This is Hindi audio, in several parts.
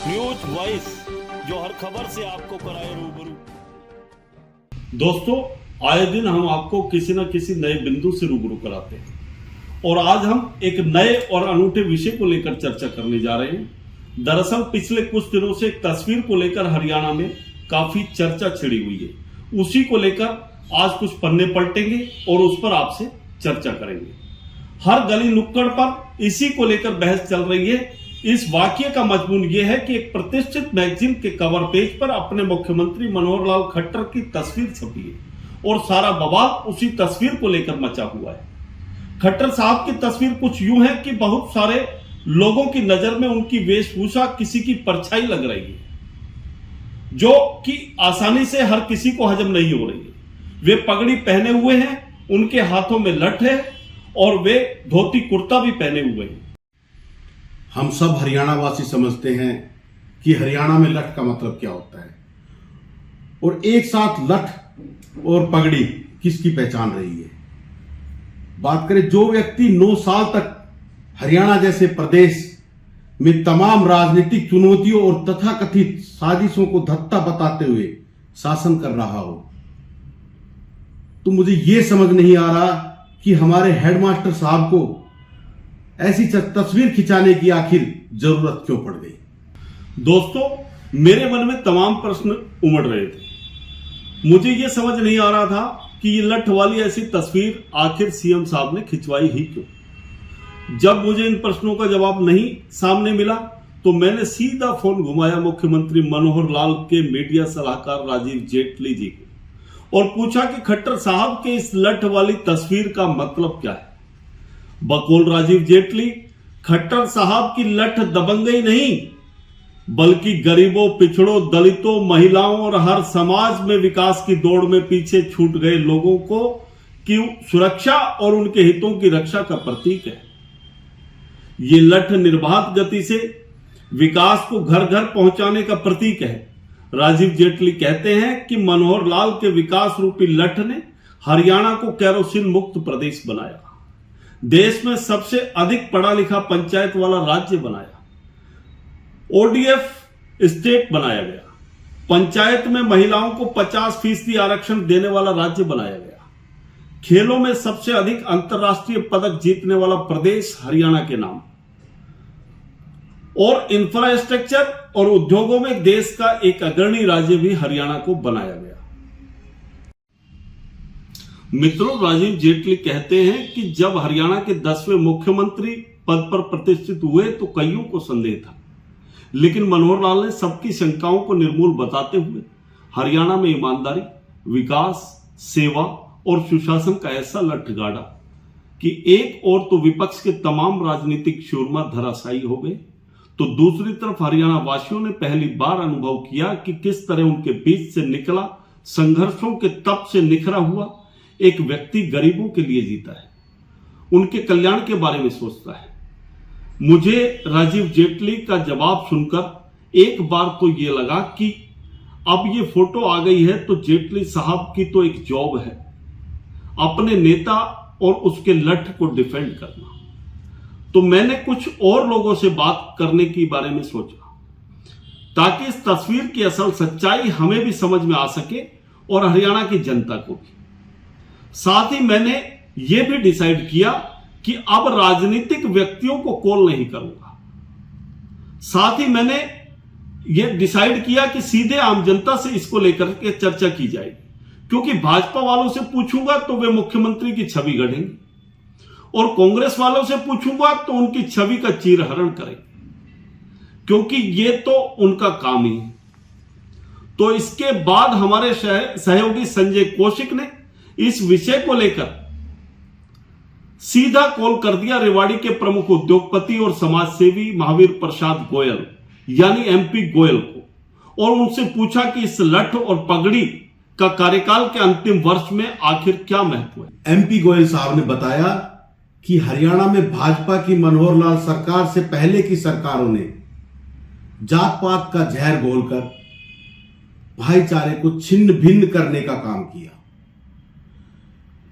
न्यूज वॉइस, जो हर खबर से आपको कराए रूबरू। दोस्तों, आए दिन हम आपको किसी न किसी नए बिंदु से रूबरू कराते हैं और आज हम एक नए और अनूठे विषय को लेकर चर्चा करने जा रहे हैं। दरअसल पिछले कुछ दिनों से एक तस्वीर को लेकर हरियाणा में काफी चर्चा छिड़ी हुई है। उसी को लेकर आज कुछ पन्ने पलटेंगे और उस पर आपसे चर्चा करेंगे। हर गली नुक्कड़ पर इसी को लेकर बहस चल रही है। इस वाकये का मजमून यह है कि एक प्रतिष्ठित मैगजीन के कवर पेज पर अपने मुख्यमंत्री मनोहर लाल खट्टर की तस्वीर छपी है और सारा बवाल उसी तस्वीर को लेकर मचा हुआ है। खट्टर साहब की तस्वीर कुछ यूं है कि बहुत सारे लोगों की नजर में उनकी वेशभूषा किसी की परछाई लग रही है, जो कि आसानी से हर किसी को हजम नहीं हो रही है। वे पगड़ी पहने हुए हैं, उनके हाथों में लठ है और वे धोती कुर्ता भी पहने हुए हैं। हम सब हरियाणा वासी समझते हैं कि हरियाणा में लठ का मतलब क्या होता है और एक साथ लठ और पगड़ी किसकी पहचान रही है। बात करें, जो व्यक्ति 9 साल तक हरियाणा जैसे प्रदेश में तमाम राजनीतिक चुनौतियों और तथाकथित साजिशों को धत्ता बताते हुए शासन कर रहा हो, तो मुझे यह समझ नहीं आ रहा कि हमारे हेडमास्टर साहब को ऐसी तस्वीर खिंचाने की आखिर जरूरत क्यों पड़ गई। दोस्तों, मेरे मन में तमाम प्रश्न उमड़ रहे थे। मुझे यह समझ नहीं आ रहा था कि ये लठ वाली ऐसी तस्वीर आखिर सीएम साहब ने खिंचवाई ही क्यों। जब मुझे इन प्रश्नों का जवाब नहीं सामने मिला तो मैंने सीधा फोन घुमाया मुख्यमंत्री मनोहर लाल के मीडिया सलाहकार राजीव जेटली जी को और पूछा कि खट्टर साहब के इस लठ वाली तस्वीर का मतलब क्या है। बकौल राजीव जेटली, खट्टर साहब की लठ दबंगई नहीं, बल्कि गरीबों, पिछड़ों, दलितों, महिलाओं और हर समाज में विकास की दौड़ में पीछे छूट गए लोगों को की सुरक्षा और उनके हितों की रक्षा का प्रतीक है। ये लठ निर्बाध गति से विकास को घर घर पहुंचाने का प्रतीक है। राजीव जेटली कहते हैं कि मनोहर लाल के विकास रूपी लठ ने हरियाणा को केरोसिन मुक्त प्रदेश बनाया, देश में सबसे अधिक पढ़ा लिखा पंचायत वाला राज्य बनाया, ओडीएफ स्टेट बनाया गया, पंचायत में महिलाओं को 50% आरक्षण देने वाला राज्य बनाया गया, खेलों में सबसे अधिक अंतर्राष्ट्रीय पदक जीतने वाला प्रदेश हरियाणा के नाम, और इंफ्रास्ट्रक्चर और उद्योगों में देश का एक अग्रणी राज्य भी हरियाणा को बनाया गया। मित्रों, राजीव जेटली कहते हैं कि जब हरियाणा के 10वें मुख्यमंत्री पद पर प्रतिष्ठित हुए तो कईयों को संदेह था, लेकिन मनोहर लाल ने सबकी शंकाओं को निर्मूल बताते हुए हरियाणा में ईमानदारी, विकास, सेवा और सुशासन का ऐसा लठ गाड़ा कि एक ओर तो विपक्ष के तमाम राजनीतिक शूरमा धराशायी हो गए, तो दूसरी तरफ हरियाणा वासियों ने पहली बार अनुभव किया कि किस तरह उनके बीच से निकला, संघर्षों के तप से निखरा हुआ एक व्यक्ति गरीबों के लिए जीता है, उनके कल्याण के बारे में सोचता है। मुझे राजीव जेटली का जवाब सुनकर एक बार तो यह लगा कि अब ये फोटो आ गई है तो जेटली साहब की तो एक जॉब है, अपने नेता और उसके लठ को डिफेंड करना। तो मैंने कुछ और लोगों से बात करने के बारे में सोचा ताकि इस तस्वीर की असल सच्चाई हमें भी समझ में आ सके और हरियाणा की जनता को भी। साथ ही मैंने यह भी डिसाइड किया कि अब राजनीतिक व्यक्तियों को कॉल नहीं करूंगा। साथ ही मैंने यह डिसाइड किया कि सीधे आम जनता से इसको लेकर के चर्चा की जाएगी, क्योंकि भाजपा वालों से पूछूंगा तो वे मुख्यमंत्री की छवि गढ़ेंगे और कांग्रेस वालों से पूछूंगा तो उनकी छवि का चीरहरण करेंगे, क्योंकि यह तो उनका काम ही है। तो इसके बाद हमारे सहयोगी संजय कौशिक ने इस विषय को लेकर सीधा कॉल कर दिया रेवाड़ी के प्रमुख उद्योगपति और समाजसेवी महावीर प्रसाद गोयल यानी एमपी गोयल को और उनसे पूछा कि इस लठ और पगड़ी का कार्यकाल के अंतिम वर्ष में आखिर क्या महत्व है। एमपी गोयल साहब ने बताया कि हरियाणा में भाजपा की मनोहर लाल सरकार से पहले की सरकारों ने जात पात का जहर घोलकर भाईचारे को छिन्न भिन्न करने का काम किया।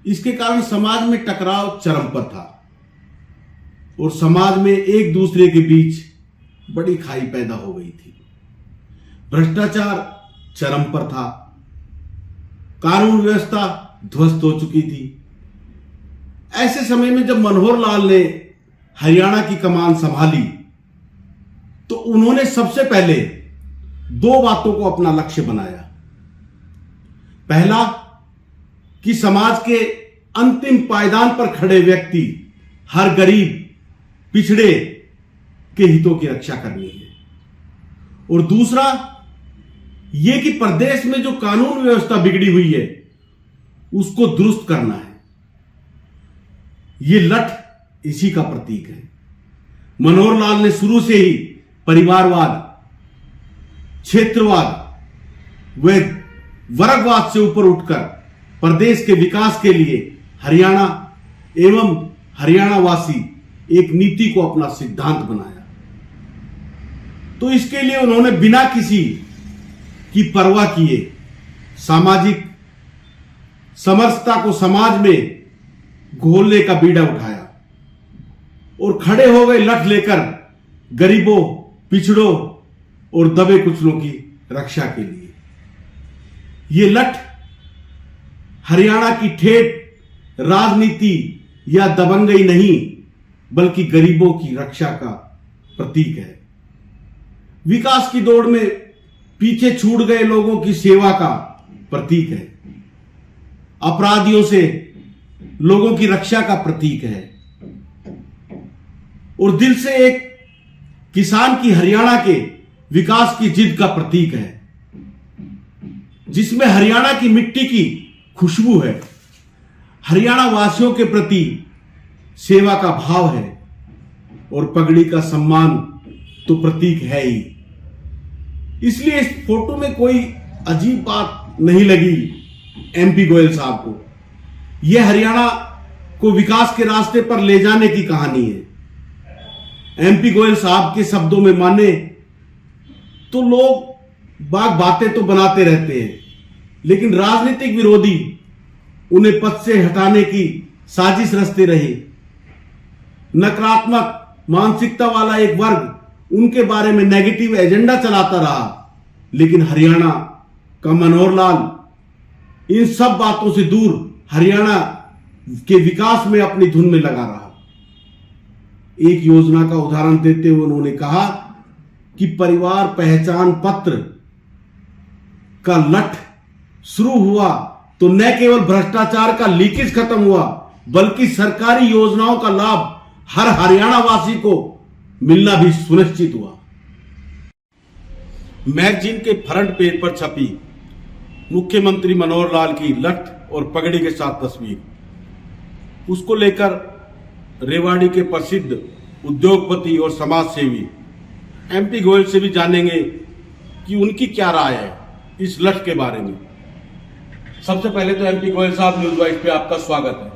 इसके कारण समाज में टकराव चरम पर था और समाज में एक दूसरे के बीच बड़ी खाई पैदा हो गई थी। भ्रष्टाचार चरम पर था, कानून व्यवस्था ध्वस्त हो चुकी थी। ऐसे समय में जब मनोहर लाल ने हरियाणा की कमान संभाली तो उन्होंने सबसे पहले दो बातों को अपना लक्ष्य बनाया। पहला कि समाज के अंतिम पायदान पर खड़े व्यक्ति, हर गरीब पिछड़े के हितों की रक्षा करनी है, और दूसरा यह कि प्रदेश में जो कानून व्यवस्था बिगड़ी हुई है उसको दुरुस्त करना है। यह लठ इसी का प्रतीक है। मनोहर लाल ने शुरू से ही परिवारवाद, क्षेत्रवाद व वर्गवाद से ऊपर उठकर प्रदेश के विकास के लिए हरियाणा एवं हरियाणावासी एक नीति को अपना सिद्धांत बनाया। तो इसके लिए उन्होंने बिना किसी की परवाह किए सामाजिक समरसता को समाज में घोलने का बीड़ा उठाया और खड़े हो गए लठ लेकर गरीबों, पिछड़ों और दबे कुचलों की रक्षा के लिए। ये लठ हरियाणा की ठेठ राजनीति या दबंगई नहीं बल्कि गरीबों की रक्षा का प्रतीक है। विकास की दौड़ में पीछे छूट गए लोगों की सेवा का प्रतीक है। अपराधियों से लोगों की रक्षा का प्रतीक है और दिल से एक किसान की हरियाणा के विकास की जिद का प्रतीक है, जिसमें हरियाणा की मिट्टी की खुशबू है, हरियाणा वासियों के प्रति सेवा का भाव है और पगड़ी का सम्मान तो प्रतीक है ही। इसलिए इस फोटो में कोई अजीब बात नहीं लगी एमपी गोयल साहब को। यह हरियाणा को विकास के रास्ते पर ले जाने की कहानी है। एमपी गोयल साहब के शब्दों में माने तो लोग बातें तो बनाते रहते हैं, लेकिन राजनीतिक विरोधी उन्हें पद से हटाने की साजिश रचते रहे। नकारात्मक मानसिकता वाला एक वर्ग उनके बारे में नेगेटिव एजेंडा चलाता रहा, लेकिन हरियाणा का मनोहर लाल इन सब बातों से दूर हरियाणा के विकास में अपनी धुन में लगा रहा। एक योजना का उदाहरण देते हुए उन्होंने कहा कि परिवार पहचान पत्र का लठ शुरू हुआ तो न केवल भ्रष्टाचार का लीकेज खत्म हुआ बल्कि सरकारी योजनाओं का लाभ हर हरियाणा वासी को मिलना भी सुनिश्चित हुआ। मैगजीन के फ्रंट पेज पर छपी मुख्यमंत्री मनोहर लाल की लठ और पगड़ी के साथ तस्वीर, उसको लेकर रेवाड़ी के प्रसिद्ध उद्योगपति और समाज सेवी एमपी गोयल से भी जानेंगे कि उनकी क्या राय है इस लठ के बारे में। सबसे पहले तो एमपी गोयल साहब, न्यूज वाइज पे आपका स्वागत है।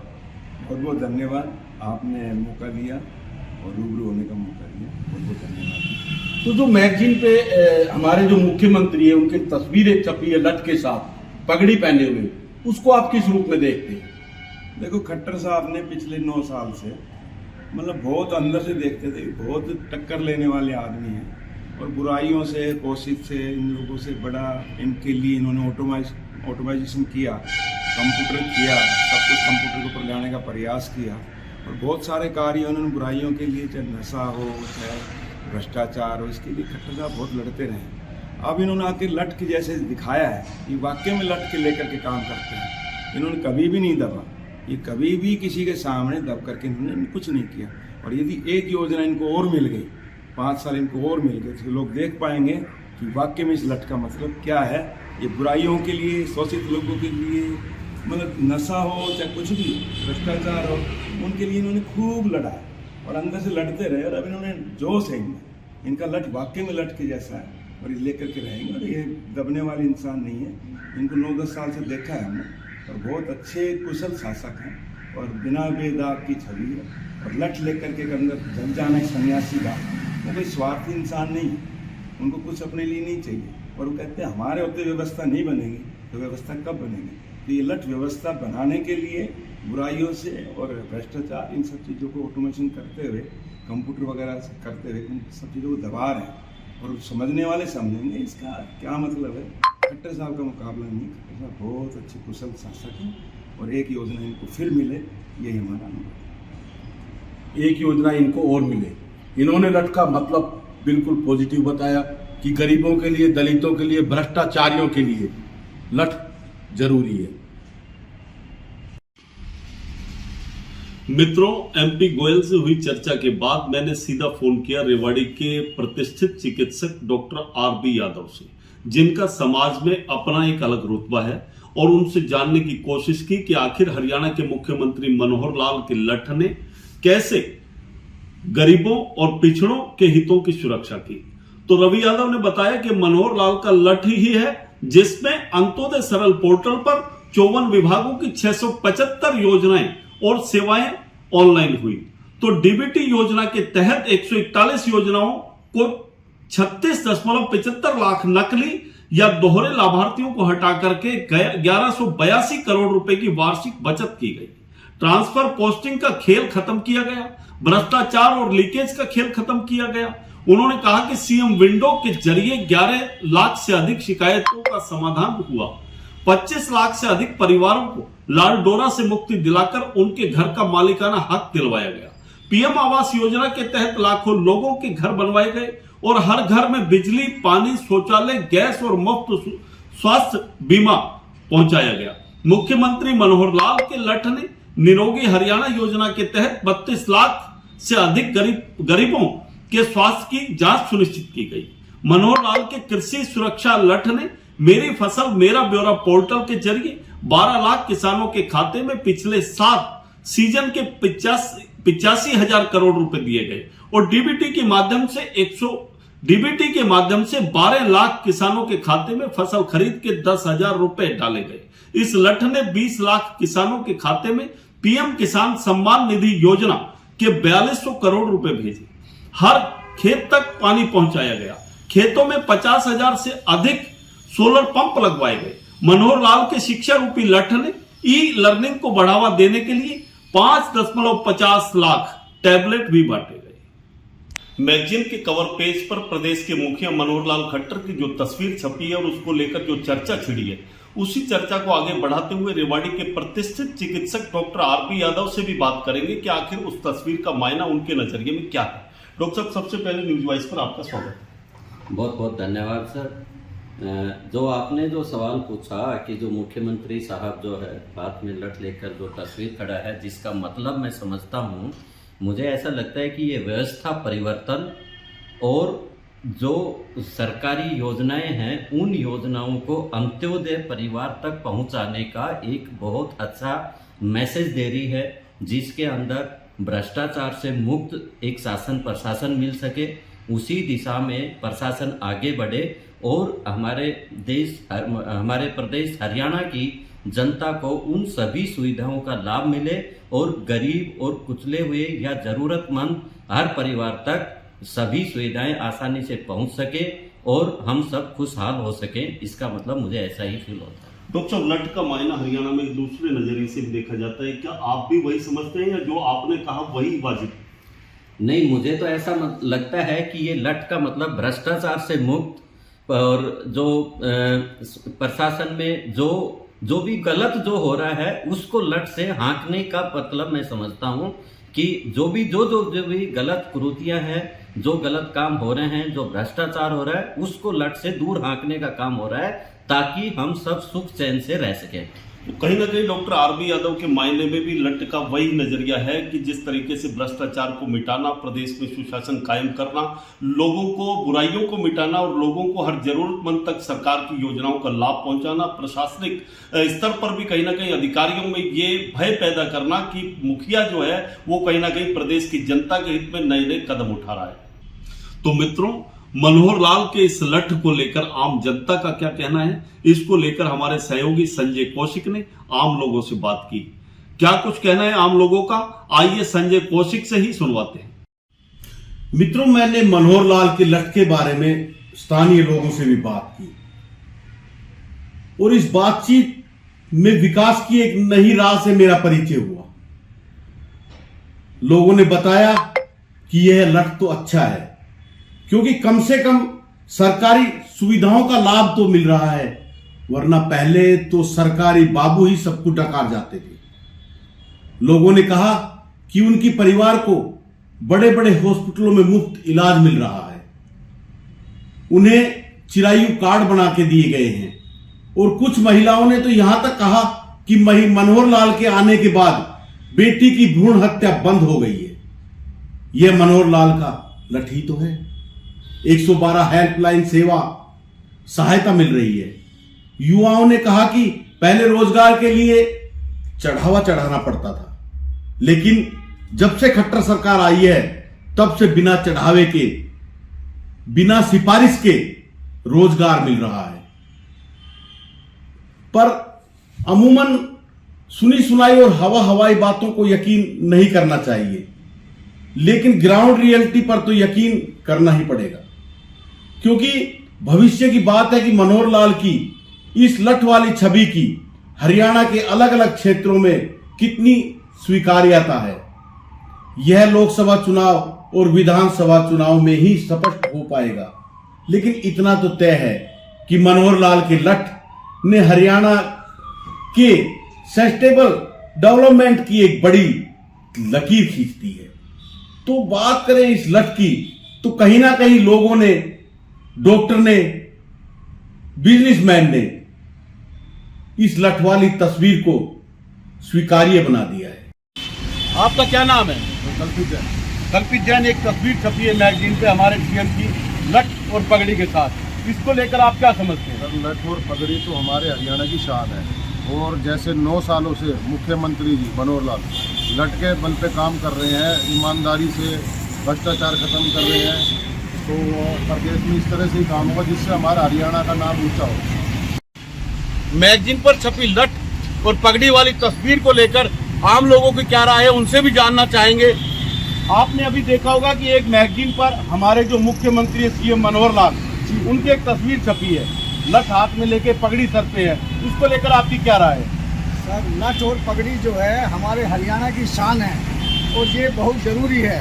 बहुत बहुत धन्यवाद, आपने मौका दिया और रूबरू होने का मौका दिया, बहुत बहुत धन्यवाद। तो जो मैगजीन पे हमारे जो मुख्यमंत्री है उनकी तस्वीरें छपी है लठ के साथ पगड़ी पहने हुए, उसको आप किस रूप में देखते हैं? देखो, खट्टर साहब ने पिछले 9 साल से मतलब बहुत अंदर से देखते थे, बहुत टक्कर लेने वाले आदमी हैं और बुराइयों से कोशिश से इन लोगों से बड़ा इनके लिए इन्होंने ऑटोमाइजेशन किया, कंप्यूटर किया, सब कुछ कंप्यूटर के ऊपर लाने का प्रयास किया और बहुत सारे कार्य उन्होंने बुराइयों के लिए, चाहे नशा हो चाहे भ्रष्टाचार हो, इसके लिए खट्टर साहब बहुत लड़ते रहे। अब इन्होंने आके लठ के जैसे दिखाया है, ये वाकई में लठ के लेकर के काम करते हैं। इन्होंने कभी भी नहीं दबा, ये कभी भी किसी के सामने दब करके इन्होंने कुछ नहीं किया। और यदि एक योजना इनको और मिल गई, 5 साल इनको और मिल गए, तो लोग देख पाएंगे कि वाकई में इस लठ का मतलब क्या है। ये बुराइयों के लिए, शोषित लोगों के लिए, मतलब नशा हो चाहे कुछ भी भ्रष्टाचार हो, उनके लिए इन्होंने खूब लड़ा है और अंदर से लड़ते रहे। और अब इन्होंने जोश है इनका लठ वाकई में लठ के जैसा है और ये लेकर के रहेंगे। और ये दबने वाले इंसान नहीं है, इनको 9-10 साल से देखा है हमने और बहुत अच्छे कुशल शासक हैं और बिना बेदाग की छवि है। और लठ लेकर के अंदर जम जाना सन्यासी का, वो कोई स्वार्थी इंसान नहीं है, उनको कुछ अपने लिए नहीं चाहिए। और वो कहते हैं हमारे होते व्यवस्था नहीं बनेगी, तो व्यवस्था कब बनेगी? तो ये लठ व्यवस्था बनाने के लिए बुराइयों से और भ्रष्टाचार इन सब चीज़ों को ऑटोमेशन करते हुए, कंप्यूटर वगैरह से करते हुए, इन सब चीज़ों को दबा रहे हैं। और समझने वाले समझेंगे इसका क्या मतलब है। खट्टर साहब का मुकाबला नहीं, खट्टर साहब बहुत अच्छे कुशल शासक हैं और एक योजना इनको फिर मिले, यही हमारा अनुभव। एक योजना इनको और मिले। इन्होंने लठ का मतलब बिल्कुल पॉजिटिव बताया कि गरीबों के लिए, दलितों के लिए, भ्रष्टाचारियों के लिए लठ जरूरी है। मित्रों, एमपी गोयल से हुई चर्चा के बाद मैंने सीधा फोन किया रेवाड़ी के प्रतिष्ठित चिकित्सक डॉक्टर आरबी यादव से, जिनका समाज में अपना एक अलग रुतबा है, और उनसे जानने की कोशिश की कि आखिर हरियाणा के मुख्यमंत्री मनोहर लाल के लठ ने कैसे गरीबों और पिछड़ों के हितों की सुरक्षा की। तो रवि यादव ने बताया कि मनोहर लाल का लठ ही है जिसमें अंत्योदय सरल पोर्टल पर 54 विभागों की 675 योजनाएं और सेवाएं ऑनलाइन हुई। तो डीबीटी योजना के तहत 141 योजनाओं को 36.75 लाख नकली या दोहरे लाभार्थियों को हटा करके 1182 करोड़ रुपए की वार्षिक बचत की गई। ट्रांसफर पोस्टिंग का खेल खत्म किया गया, भ्रष्टाचार और लीकेज का खेल खत्म किया गया। उन्होंने कहा कि सीएम विंडो के जरिए 11 लाख से अधिक शिकायतों का समाधान हुआ। 25 लाख से अधिक परिवारों को लाल डोरा से मुक्ति दिलाकर उनके घर का मालिकाना हक दिलवाया गया। पीएम आवास योजना के तहत लाखों लोगों के घर बनवाए गए और हर घर में बिजली, पानी, शौचालय, गैस और मुफ्त स्वास्थ्य बीमा पहुंचाया गया। मुख्यमंत्री मनोहर लाल के लठ ने निरोगी हरियाणा योजना के तहत 32 लाख से अधिक गरीबों के स्वास्थ्य की जांच सुनिश्चित की गई। मनोहर लाल के कृषि सुरक्षा लठ ने मेरी फसल मेरा ब्यौरा पोर्टल के जरिए 12 लाख किसानों के खाते में पिछले 7 सीजन के 85,000 करोड़ रुपए दिए गए और डीबीटी के माध्यम से 12 लाख किसानों के खाते में फसल खरीद के 10,000 रुपए डाले गए। इस लठ ने 20 लाख किसानों के खाते में पीएम किसान सम्मान निधि योजना के 4200 करोड़ रुपए भेजे। हर खेत तक पानी पहुंचाया गया। खेतों में 50,000 से अधिक सोलर पंप लगवाए गए। मनोहर लाल के शिक्षा रूपी लठ ने ई लर्निंग को बढ़ावा देने के लिए 5.50 लाख टैबलेट भी बांटे गए। मैगजीन के कवर पेज पर प्रदेश के मुखिया मनोहर लाल खट्टर की जो तस्वीर छपी है और उसको लेकर जो चर्चा छिड़ी है, उसी चर्चा को आगे बढ़ाते हुए रेवाड़ी के प्रतिष्ठित चिकित्सक डॉक्टर आरबी यादव से भी बात करेंगे कि आखिर उस तस्वीर का मायना उनके नजरिए में क्या है। डॉक्टर साहब, सबसे पहले न्यूज वाइज पर आपका स्वागत है। बहुत बहुत धन्यवाद सर। जो आपने जो सवाल पूछा कि जो मुख्यमंत्री साहब जो है हाथ में लठ लेकर जो तस्वीर खड़ा है, जिसका मतलब मैं समझता हूँ, मुझे ऐसा लगता है कि ये व्यवस्था परिवर्तन और जो सरकारी योजनाएं हैं उन योजनाओं को अंत्योदय परिवार तक पहुंचाने का एक बहुत अच्छा मैसेज दे रही है, जिसके अंदर भ्रष्टाचार से मुक्त एक शासन प्रशासन मिल सके, उसी दिशा में प्रशासन आगे बढ़े और हमारे प्रदेश हरियाणा की जनता को उन सभी सुविधाओं का लाभ मिले और गरीब और कुचले हुए या जरूरतमंद हर परिवार तक सभी सुविधाएं आसानी से पहुंच सके और हम सब खुशहाल हो सके। इसका मतलब मुझे ऐसा ही फील होता है। डॉक्टर साहब, लठ का मायना हरियाणा में एक दूसरे नजरिए से देखा जाता है, क्या आप भी वही समझते हैं या जो आपने कहा वही वाजिब? नहीं, मुझे तो ऐसा लगता है कि ये लठ का मतलब भ्रष्टाचार से मुक्त और जो प्रशासन में जो भी गलत जो हो रहा है उसको लठ से हाँकने का मतलब मैं समझता हूँ कि जो भी गलत कुरीतियां हैं, जो गलत काम हो रहे हैं, जो भ्रष्टाचार हो रहा है, उसको लठ से दूर हाँकने का काम हो रहा है ताकि हम सब सुख चैन से रह सकें। तो कहीं ना कहीं डॉक्टर आरबी यादव के मायने में भी लठ का वही नजरिया है कि जिस तरीके से भ्रष्टाचार को मिटाना, प्रदेश में सुशासन कायम करना, लोगों को बुराइयों को मिटाना और लोगों को हर जरूरतमंद तक सरकार की योजनाओं का लाभ पहुंचाना, प्रशासनिक स्तर पर भी कहीं ना कहीं अधिकारियों में ये भय पैदा करना कि मुखिया जो है वो कहीं ना कहीं प्रदेश की जनता के हित में नए नए कदम उठा रहा है। तो मित्रों, मनोहर लाल के इस लठ को लेकर आम जनता का क्या कहना है, इसको लेकर हमारे सहयोगी संजय कौशिक ने आम लोगों से बात की। क्या कुछ कहना है आम लोगों का, आइए संजय कौशिक से ही सुनवाते हैं। मित्रों, मैंने मनोहर लाल के लठ के बारे में स्थानीय लोगों से भी बात की और इस बातचीत में विकास की एक नई राह से मेरा परिचय हुआ। लोगों ने बताया कि यह लठ तो अच्छा है क्योंकि कम से कम सरकारी सुविधाओं का लाभ तो मिल रहा है, वरना पहले तो सरकारी बाबू ही सबको डकार जाते थे। लोगों ने कहा कि उनकी परिवार को बड़े बड़े हॉस्पिटलों में मुफ्त इलाज मिल रहा है। उन्हें चिरायु कार्ड बना के दिए गए हैं और कुछ महिलाओं ने तो यहां तक कहा कि मनोहर लाल के आने के बाद बेटी की भ्रूण हत्या बंद हो गई है। यह मनोहर लाल का लठ ही तो है। 112 हेल्पलाइन सेवा सहायता मिल रही है। युवाओं ने कहा कि पहले रोजगार के लिए चढ़ावा चढ़ाना पड़ता था, लेकिन जब से खट्टर सरकार आई है तब से बिना चढ़ावे के, बिना सिफारिश के रोजगार मिल रहा है। पर अमूमन सुनी सुनाई और हवा हवाई बातों को यकीन नहीं करना चाहिए, लेकिन ग्राउंड रियलिटी पर तो यकीन करना ही पड़ेगा, क्योंकि भविष्य की बात है कि मनोहर लाल की इस लठ वाली छवि की हरियाणा के अलग अलग क्षेत्रों में कितनी स्वीकार्यता है, यह लोकसभा चुनाव और विधानसभा चुनाव में ही स्पष्ट हो पाएगा। लेकिन इतना तो तय है कि मनोहर लाल के लठ ने हरियाणा के सस्टेनेबल डेवलपमेंट की एक बड़ी लकीर खींच दी है। तो बात करें इस लठ की, तो कहीं ना कहीं लोगों ने, डॉक्टर ने, बिजनेसमैन ने इस लठ वाली तस्वीर को स्वीकार्य बना दिया है। आपका क्या नाम है? कल्पित जैन। एक तस्वीर छपी है मैगजीन पे हमारे सीएम की लठ और पगड़ी के साथ, इसको लेकर आप क्या समझते हैं? सर, लठ और पगड़ी तो हमारे हरियाणा की शान है, और जैसे 9 सालों से मुख्यमंत्री जी मनोहर लाल लठ के बल पे काम कर रहे हैं, ईमानदारी से भ्रष्टाचार खत्म कर रहे हैं, तो प्रदेश में इस तरह से ही काम होगा जिससे हमारा हरियाणा का नाम ऊंचा हो। मैगजीन पर छपी लठ और पगड़ी वाली तस्वीर को लेकर आम लोगों की क्या राय है, उनसे भी जानना चाहेंगे। आपने अभी देखा होगा कि एक मैगजीन पर हमारे जो मुख्यमंत्री है सीएम मनोहर लाल, उनकी एक तस्वीर छपी है, लठ हाथ में लेके पगड़ी सर पे है, इसको लेकर आपकी क्या राय है? सर, लठ और पगड़ी जो है हमारे हरियाणा की शान है और ये बहुत ज़रूरी है।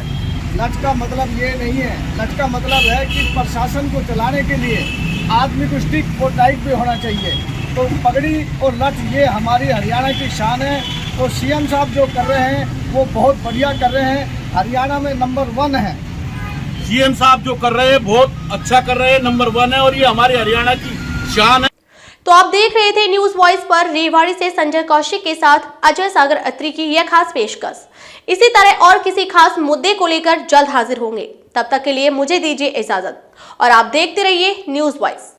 लठ का मतलब ये नहीं है, लठ का मतलब है कि प्रशासन को चलाने के लिए आदमी को स्टिक और टाइट भी होना चाहिए। तो पगड़ी और लठ ये हमारी हरियाणा की शान है, और सीएम साहब जो कर रहे हैं वो बहुत बढ़िया कर रहे हैं, हरियाणा में नंबर 1 है। सीएम साहब जो कर रहे हैं बहुत अच्छा कर रहे हैं, नंबर 1 है, और ये हमारे हरियाणा की शान है। तो आप देख रहे थे न्यूज वॉइस पर रेवाड़ी से संजय कौशिक के साथ अजय सागर अत्री की यह खास पेशकश। इसी तरह और किसी खास मुद्दे को लेकर जल्द हाजिर होंगे। तब तक के लिए मुझे दीजिए इजाजत और आप देखते रहिए न्यूज वॉइस।